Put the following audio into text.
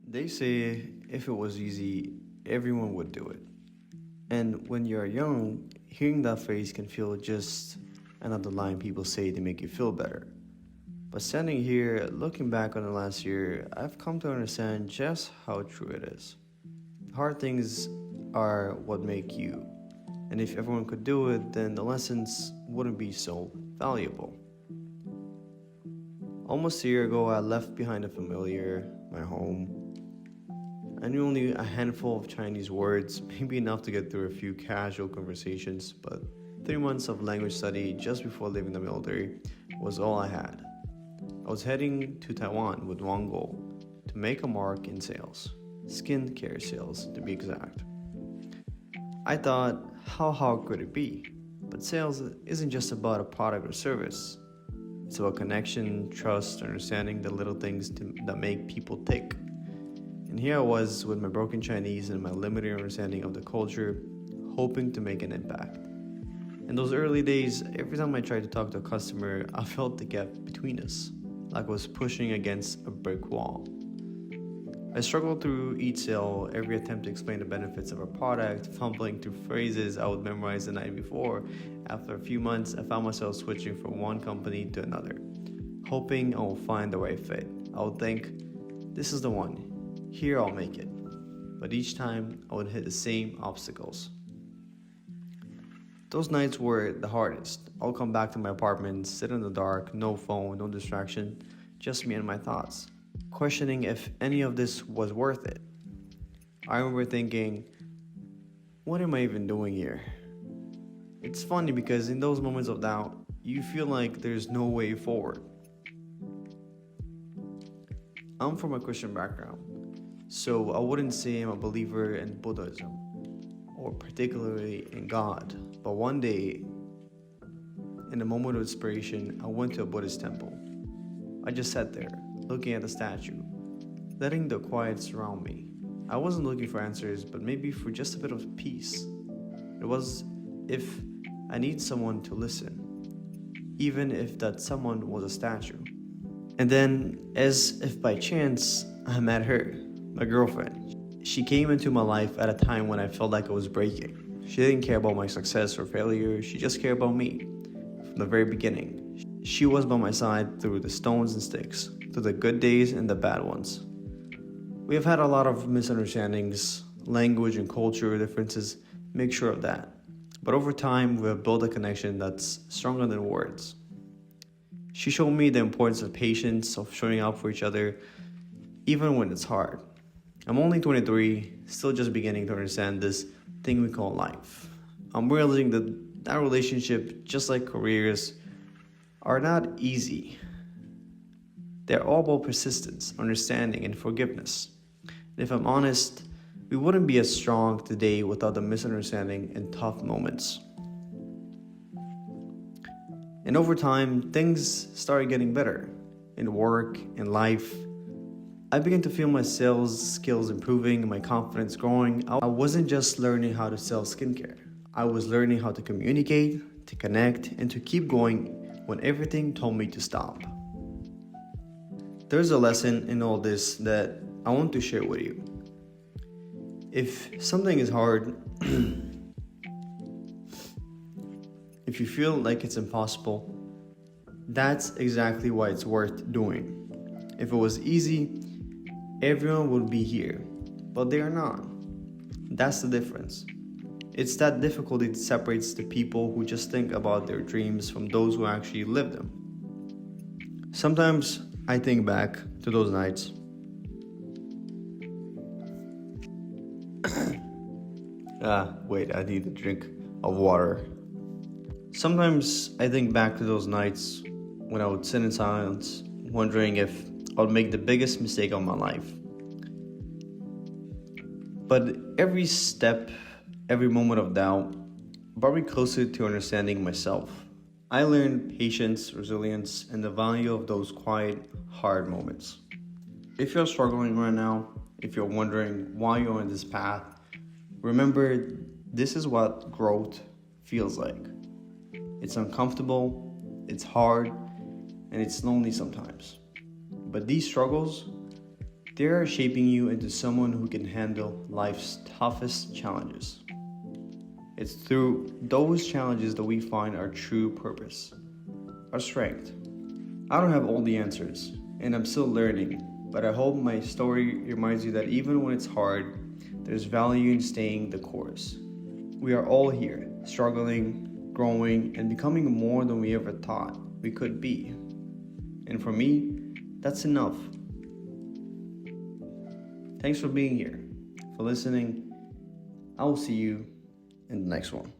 They say if it was easy, everyone would do it. And when you're young, hearing that phrase can feel just another line people say to make you feel better. But standing here, looking back on the last year, I've come to understand just how true it is. Hard things are what make you. And if everyone could do it, then the lessons wouldn't be so valuable. Almost a year ago, I left behind the familiar, my home. I knew only a handful of Chinese words, maybe enough to get through a few casual conversations, but 3 months of language study just before leaving the military was all I had. I was heading to Taiwan with one goal: to make a mark in sales, skincare sales to be exact. I thought, how hard could it be? But sales isn't just about a product or service. It's about connection, trust, understanding the little things that make people tick. And here I was with my broken Chinese and my limited understanding of the culture, hoping to make an impact. In those early days, every time I tried to talk to a customer, I felt the gap between us, like I was pushing against a brick wall. I struggled through each sale, every attempt to explain the benefits of a product, fumbling through phrases I would memorize the night before. After a few months, I found myself switching from one company to another, hoping I will find the right fit. I would think, this is the one, here I'll make it. But each time, I would hit the same obstacles. Those nights were the hardest. I'll come back to my apartment, sit in the dark, no phone, no distraction, just me and my thoughts, questioning if any of this was worth it. I remember thinking, what am I even doing here? It's funny because in those moments of doubt, you feel like there's no way forward. I'm from a Christian background, so I wouldn't say I'm a believer in Buddhism, or particularly in God. But one day, in a moment of inspiration, I went to a Buddhist temple. I just sat there, looking at the statue, letting the quiet surround me. I wasn't looking for answers, but maybe for just a bit of peace. It was if I need someone to listen, even if that someone was a statue. And then, as if by chance, I met her, my girlfriend. She came into my life at a time when I felt like I was breaking. She didn't care about my success or failure, she just cared about me. From the very beginning, she was by my side through the stones and sticks, through the good days and the bad ones. We have had a lot of misunderstandings, language and culture differences make sure of that. But over time, we have built a connection that's stronger than words. She showed me the importance of patience, of showing up for each other, even when it's hard. I'm only 23, still just beginning to understand this thing we call life. I'm realizing that relationship, just like careers, are not easy. They're all about persistence, understanding, and forgiveness. And if I'm honest, we wouldn't be as strong today without the misunderstanding and tough moments. And over time, things started getting better. In work, in life, I began to feel my sales skills improving and my confidence growing. I wasn't just learning how to sell skincare. I was learning how to communicate, to connect, and to keep going when everything told me to stop. There's a lesson in all this that I want to share with you. If something is hard, if you feel like it's impossible, that's exactly why it's worth doing. If it was easy, everyone would be here, but they are not. That's the difference. It's that difficulty that separates the people who just think about their dreams from those who actually live them. Sometimes I think back to those nights. Wait, I need a drink of water. Sometimes I think back to those nights when I would sit in silence, wondering if I would make the biggest mistake of my life. But every step, every moment of doubt brought me closer to understanding myself. I learned patience, resilience, and the value of those quiet, hard moments. If you're struggling right now, if you're wondering why you're on this path, remember this is what growth feels like. It's uncomfortable, it's hard, and it's lonely sometimes. But these struggles, They are shaping you into someone who can handle life's toughest challenges. It's through those challenges that we find our true purpose, our strength. I don't have all the answers, and I'm still learning, but I hope my story reminds you that even when it's hard, there's value in staying the course. We are all here, struggling, growing, and becoming more than we ever thought we could be. And for me, that's enough. Thanks for being here, for listening. I will see you in the next one.